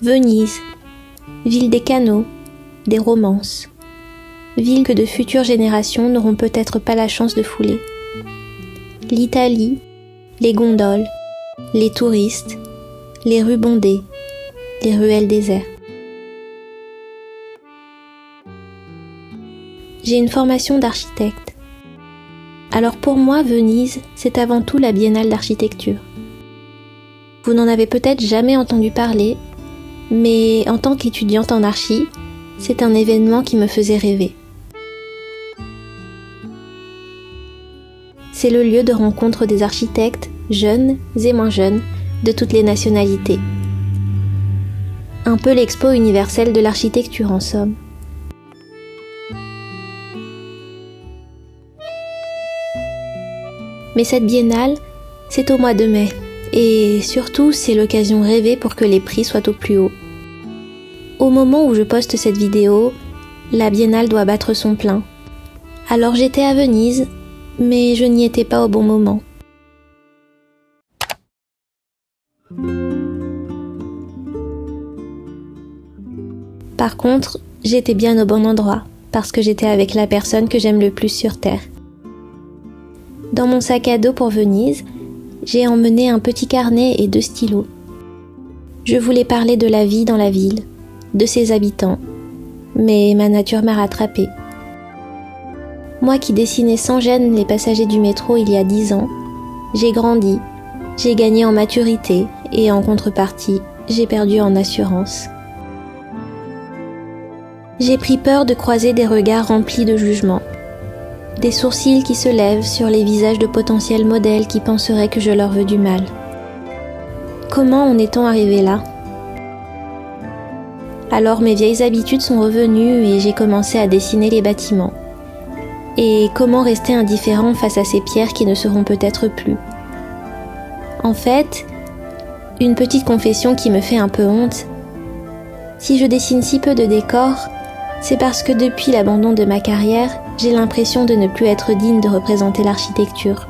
Venise, ville des canaux, des romances, ville que de futures générations n'auront peut-être pas la chance de fouler. L'Italie, les gondoles, les touristes, les rues bondées, les ruelles désertes. J'ai une formation d'architecte. Alors pour moi, Venise, c'est avant tout la Biennale d'architecture. Vous n'en avez peut-être jamais entendu parler, mais en tant qu'étudiante en archi, c'est un événement qui me faisait rêver. C'est le lieu de rencontre des architectes, jeunes et moins jeunes, de toutes les nationalités. Un peu l'expo universelle de l'architecture en somme. Mais cette biennale, c'est au mois de mai, et surtout c'est l'occasion rêvée pour que les prix soient au plus haut. Au moment où je poste cette vidéo, la biennale doit battre son plein. Alors j'étais à Venise, mais je n'y étais pas au bon moment. Par contre, j'étais bien au bon endroit, parce que j'étais avec la personne que j'aime le plus sur Terre. Dans mon sac à dos pour Venise, j'ai emmené un petit carnet et 2 stylos. Je voulais parler de la vie dans la ville, de ses habitants, mais ma nature m'a rattrapée. Moi qui dessinais sans gêne les passagers du métro il y a 10 ans, j'ai grandi, j'ai gagné en maturité et en contrepartie, j'ai perdu en assurance. J'ai pris peur de croiser des regards remplis de jugement. Des sourcils qui se lèvent sur les visages de potentiels modèles qui penseraient que je leur veux du mal. Comment en est-on arrivé là ? Alors mes vieilles habitudes sont revenues et j'ai commencé à dessiner les bâtiments. Et comment rester indifférent face à ces pierres qui ne seront peut-être plus ? En fait, une petite confession qui me fait un peu honte. Si je dessine si peu de décors, c'est parce que depuis l'abandon de ma carrière, j'ai l'impression de ne plus être digne de représenter l'architecture.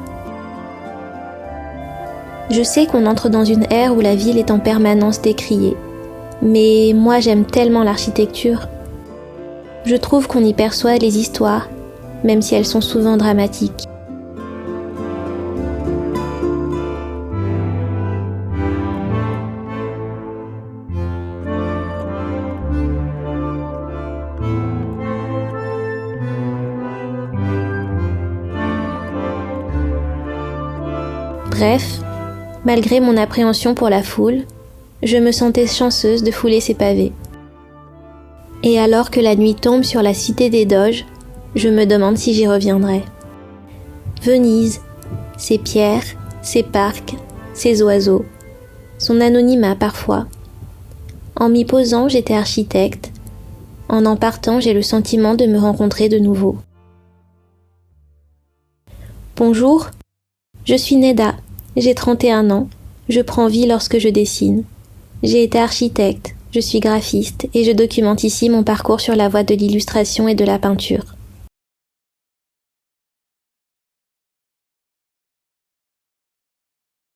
Je sais qu'on entre dans une ère où la ville est en permanence décriée, mais moi j'aime tellement l'architecture. Je trouve qu'on y perçoit les histoires, même si elles sont souvent dramatiques. Bref, malgré mon appréhension pour la foule, je me sentais chanceuse de fouler ces pavés. Et alors que la nuit tombe sur la cité des Doges, je me demande si j'y reviendrai. Venise, ses pierres, ses parcs, ses oiseaux, son anonymat parfois. En m'y posant, j'étais architecte. En partant, j'ai le sentiment de me rencontrer de nouveau. Bonjour, je suis Neda. J'ai 31 ans, je prends vie lorsque je dessine. J'ai été architecte, je suis graphiste et je documente ici mon parcours sur la voie de l'illustration et de la peinture.